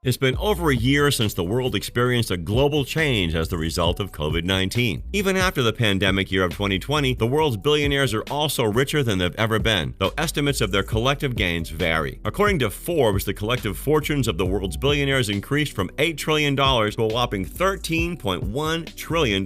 It's been over a year since the world experienced a global change as the result of COVID-19. Even after the pandemic year of 2020, the world's billionaires are also richer than they've ever been, though estimates of their collective gains vary. According to Forbes, the collective fortunes of the world's billionaires increased from $8 trillion to a whopping $13.1 trillion.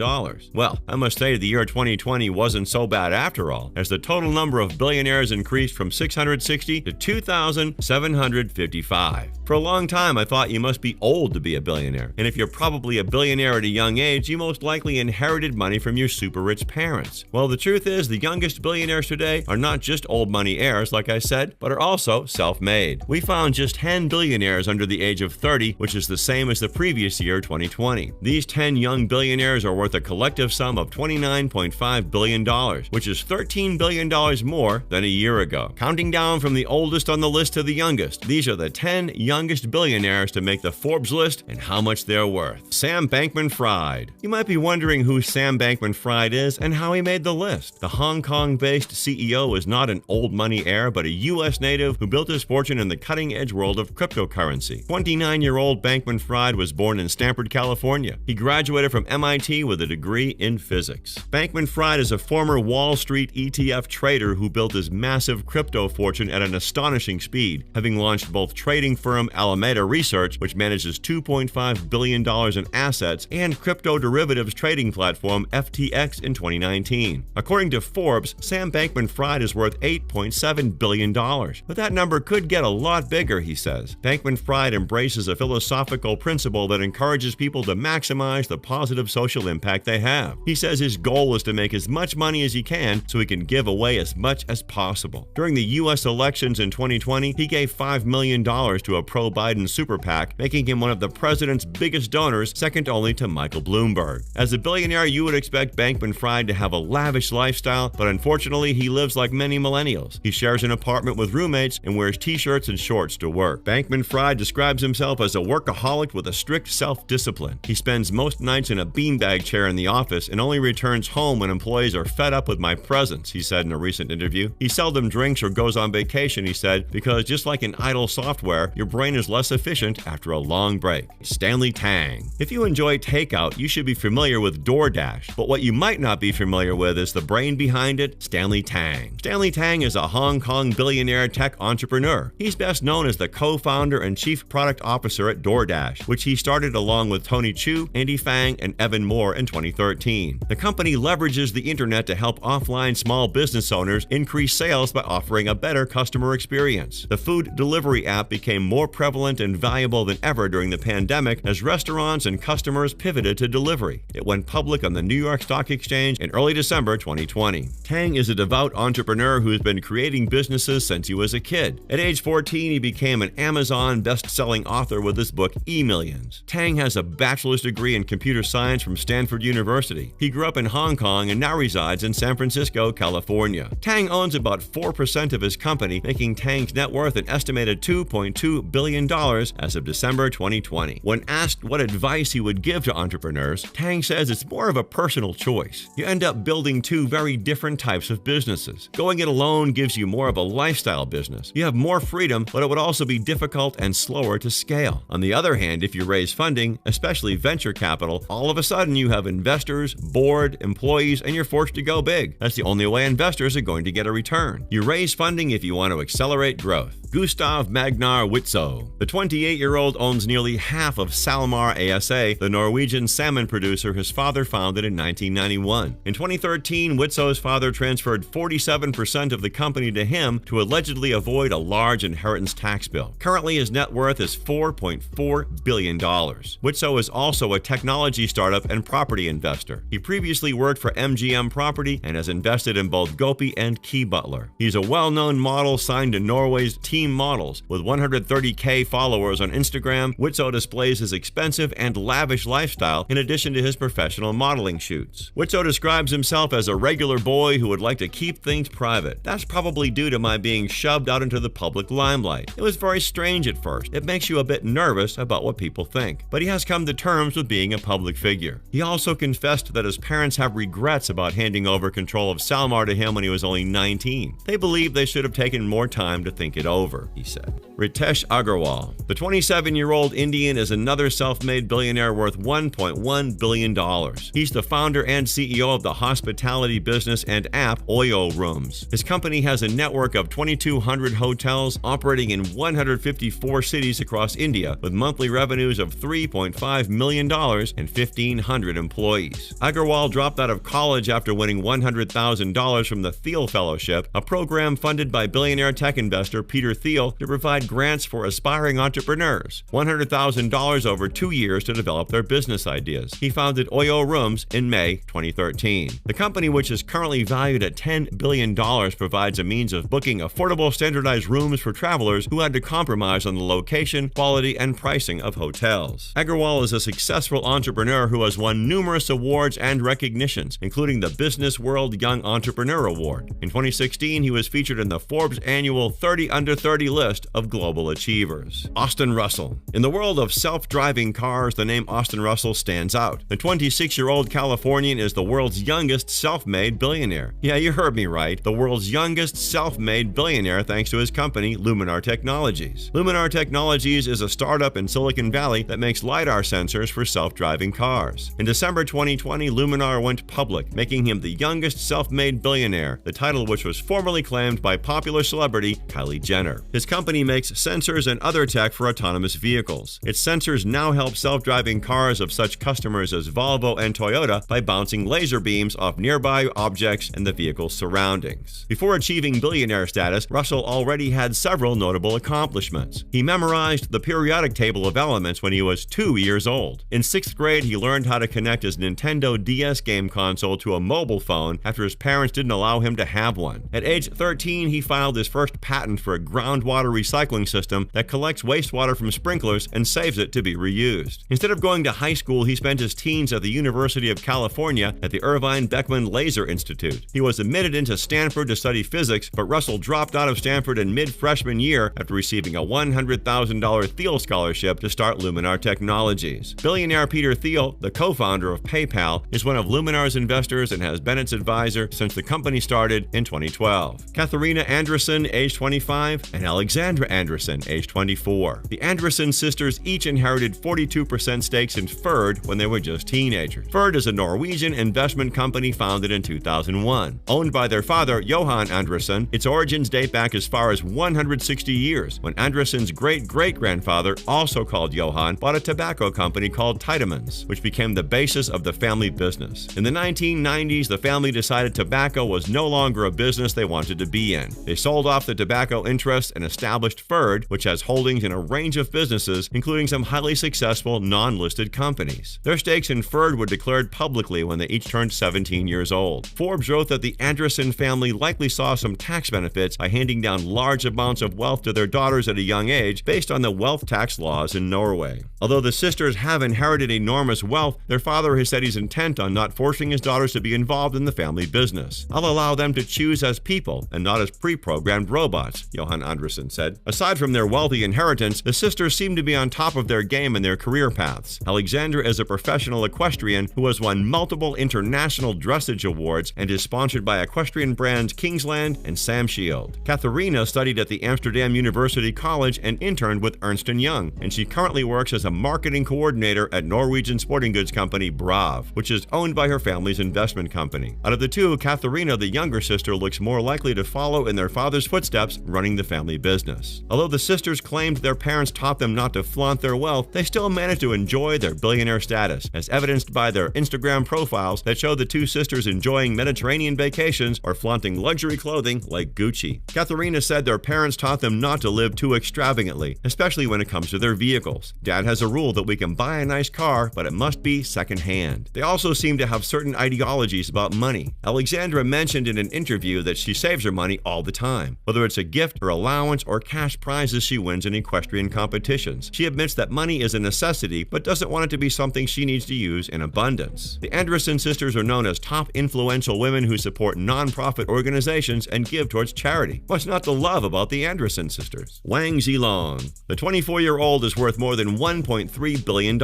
Well, I must say the year 2020 wasn't so bad after all, as the total number of billionaires increased from 660 to 2,755. For a long time, I thought you must be old to be a billionaire, and if you're probably a billionaire at a young age, you most likely inherited money from your super rich parents. Well, the truth is, the youngest billionaires today are not just old money heirs, like I said, but are also self-made. We found just 10 billionaires under the age of 30, which is the same as the previous year, 2020. These 10 young billionaires are worth a collective sum of $29.5 billion, which is $13 billion more than a year ago. Counting down from the oldest on the list to the youngest, these are the 10 youngest billionaires to make the Forbes list and how much they're worth. Sam Bankman-Fried. You might be wondering who Sam Bankman-Fried is and how he made the list. The Hong Kong-based CEO is not an old money heir, but a U.S. native who built his fortune in the cutting-edge world of cryptocurrency. 29-year-old Bankman-Fried was born in Stanford, California. He graduated from MIT with a degree in physics. Bankman-Fried is a former Wall Street ETF trader who built his massive crypto fortune at an astonishing speed, having launched both trading firm Alameda Research, which manages $2.5 billion in assets, and crypto derivatives trading platform FTX in 2019. According to Forbes, Sam Bankman-Fried is worth $8.7 billion. But that number could get a lot bigger, he says. Bankman-Fried embraces a philosophical principle that encourages people to maximize the positive social impact they have. He says his goal is to make as much money as he can so he can give away as much as possible. During the U.S. elections in 2020, he gave $5 million to a pro-Biden super PAC, making him one of the president's biggest donors, second only to Michael Bloomberg. As a billionaire, you would expect Bankman-Fried to have a lavish lifestyle, but unfortunately, he lives like many millennials. He shares an apartment with roommates and wears t-shirts and shorts to work. Bankman-Fried describes himself as a workaholic with a strict self-discipline. He spends most nights in a beanbag chair in the office and only returns home when employees are fed up with my presence, he said in a recent interview. He seldom drinks or goes on vacation, he said, because just like in idle software, your brain is less efficient after a long break. Stanley Tang. If you enjoy takeout, you should be familiar with DoorDash, but what you might not be familiar with is the brain behind it, Stanley Tang. Stanley Tang is a Hong Kong billionaire tech entrepreneur. He's best known as the co-founder and chief product officer at DoorDash, which he started along with Tony Chu, Andy Fang, and Evan Moore in 2013. The company leverages the internet to help offline small business owners increase sales by offering a better customer experience. The food delivery app became more prevalent and valuable than ever during the pandemic as restaurants and customers pivoted to delivery. It went public on the New York Stock Exchange in early December 2020. Tang is a devout entrepreneur who has been creating businesses since he was a kid. At age 14, he became an Amazon best-selling author with his book E-Millions. Tang has a bachelor's degree in computer science from Stanford University. He grew up in Hong Kong and now resides in San Francisco, California. Tang owns about 4% of his company, making Tang's net worth an estimated $2.2 billion as of December 2020. When asked what advice he would give to entrepreneurs, Tang says it's more of a personal choice. You end up building two very different types of businesses. Going it alone gives you more of a lifestyle business. You have more freedom, but it would also be difficult and slower to scale. On the other hand, if you raise funding, especially venture capital, all of a sudden you have investors, board, employees, and you're forced to go big. That's the only way investors are going to get a return. You raise funding if you want to accelerate growth. Gustav Magnar Witzøe. The 28-year-old owns nearly half of SalMar ASA, the Norwegian salmon producer his father founded in 1991. In 2013, Witzøe's father transferred 47% of the company to him to allegedly avoid a large inheritance tax bill. Currently, his net worth is $4.4 billion. Witzøe is also a technology startup and property investor. He previously worked for MGM Property and has invested in both Gopi and Key Butler. He's a well-known model signed to Norway's Team Models. With 130K followers on Instagram, Witzøe displays his expensive and lavish lifestyle in addition to his professional modeling shoots. Witzøe describes himself as a regular boy who would like to keep things private. That's probably due to my being shoved out into the public limelight. It was very strange at first. It makes you a bit nervous about what people think. But he has come to terms with being a public figure. He also confessed that his parents have regrets about handing over control of SalMar to him when he was only 19. They believe they should have taken more time to think it over. over, he said. Ritesh Agarwal. The 27-year-old Indian is another self-made billionaire worth $1.1 billion. He's the founder and CEO of the hospitality business and app Oyo Rooms. His company has a network of 2,200 hotels operating in 154 cities across India with monthly revenues of $3.5 million and 1,500 employees. Agarwal dropped out of college after winning $100,000 from the Thiel Fellowship, a program funded by billionaire tech investor Peter Thiel to provide grants for aspiring entrepreneurs, $100,000 over 2 years to develop their business ideas. He founded Oyo Rooms in May 2013. The company, which is currently valued at $10 billion, provides a means of booking affordable standardized rooms for travelers who had to compromise on the location, quality, and pricing of hotels. Agarwal is a successful entrepreneur who has won numerous awards and recognitions, including the Business World Young Entrepreneur Award. In 2016, he was featured in the Forbes annual 30 Under 30 list of global achievers. Austin Russell. In the world of self-driving cars, the name Austin Russell stands out. The 26-year-old Californian is the world's youngest self-made billionaire. Yeah, you heard me right. The world's youngest self-made billionaire thanks to his company, Luminar Technologies. Luminar Technologies is a startup in Silicon Valley that makes LiDAR sensors for self-driving cars. In December 2020, Luminar went public, making him the youngest self-made billionaire, the title which was formerly claimed by popular celebrity Kylie Jenner. His company makes sensors and other tech for autonomous vehicles. Its sensors now help self-driving cars of such customers as Volvo and Toyota by bouncing laser beams off nearby objects and the vehicle's surroundings. Before achieving billionaire status, Russell already had several notable accomplishments. He memorized the periodic table of elements when he was 2 years old. In 6th grade, he learned how to connect his Nintendo DS game console to a mobile phone after his parents didn't allow him to have one. At age 13, he filed his first patent for a groundwater recycling system that collects wastewater from sprinklers and saves it to be reused. Instead of going to high school, he spent his teens at the University of California at the Irvine Beckman Laser Institute. He was admitted into Stanford to study physics, but Russell dropped out of Stanford in mid-freshman year after receiving a $100,000 Thiel scholarship to start Luminar Technologies. Billionaire Peter Thiel, the co-founder of PayPal, is one of Luminar's investors and has been its advisor since the company started in 2012. Katharina Andreessen, age 25, and Alexandra Andreessen, age 24. The Andreessen sisters each inherited 42% stakes in Ferd when they were just teenagers. Ferd is a Norwegian investment company founded in 2001. Owned by their father, Johan Andreessen, its origins date back as far as 160 years, when Andreessen's great-great-grandfather, also called Johan, bought a tobacco company called Tijdemans, which became the basis of the family business. In the 1990s, the family decided tobacco was no longer a business they wanted to be in. They sold off the tobacco interests and established Ferd, which has holdings in a range of businesses, including some highly successful non-listed companies. Their stakes in Ferd were declared publicly when they each turned 17 years old. Forbes wrote that the Andreessen family likely saw some tax benefits by handing down large amounts of wealth to their daughters at a young age based on the wealth tax laws in Norway. Although the sisters have inherited enormous wealth, their father has said he's intent on not forcing his daughters to be involved in the family business. "I'll allow them to choose as people and not as pre-programmed robots," Johan Andreessen said. Aside from their wealthy inheritance, the sisters seem to be on top of their game in their career paths. Alexandra is a professional equestrian who has won multiple international dressage awards and is sponsored by equestrian brands Kingsland and Sam Shield. Katharina studied at the Amsterdam University College and interned with Ernst & Young, and she currently works as a marketing coordinator at Norwegian sporting goods company Brav, which is owned by her family's investment company. Out of the two, Katharina, the younger sister, looks more likely to follow in their father's footsteps running the family business. Although the sisters claimed their parents taught them not to flaunt their wealth, they still managed to enjoy their billionaire status, as evidenced by their Instagram profiles that show the two sisters enjoying Mediterranean vacations or flaunting luxury clothing like Gucci. Katharina said their parents taught them not to live too extravagantly, especially when it comes to their vehicles. "Dad has a rule that we can buy a nice car, but it must be secondhand." They also seem to have certain ideologies about money. Alexandra mentioned in an interview that she saves her money all the time, whether it's a gift or allowance or cash prizes she wins in equestrian competitions. She admits that money is a necessity, but doesn't want it to be something she needs to use in abundance. The Andreessen sisters are known as top influential women who support non-profit organizations and give towards charity. What's not to love about the Andreessen sisters? Wang Zilong. The 24-year-old is worth more than $1.3 billion.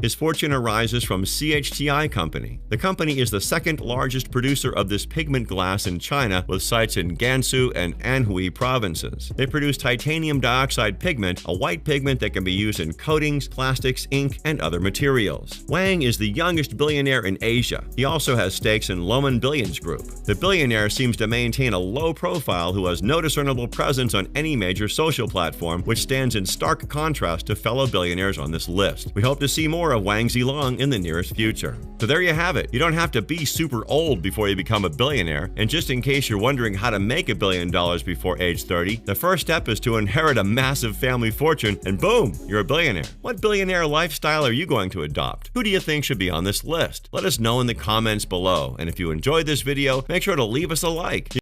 His fortune arises from CHTI Company. The company is the second largest producer of this pigment glass in China, with sites in Gansu and Anhui provinces. substance. They produce titanium dioxide pigment, a white pigment that can be used in coatings, plastics, ink, and other materials. Wang is the youngest billionaire in Asia. He also has stakes in Loman Billions Group. The billionaire seems to maintain a low profile who has no discernible presence on any major social platform, which stands in stark contrast to fellow billionaires on this list. We hope to see more of Wang Zilong in the nearest future. So there you have it. You don't have to be super old before you become a billionaire. And just in case you're wondering how to make $1 billion before age 30, the first step is to inherit a massive family fortune, and boom, you're a billionaire. What billionaire lifestyle are you going to adopt? Who do you think should be on this list? Let us know in the comments below. And if you enjoyed this video, make sure to leave us a like.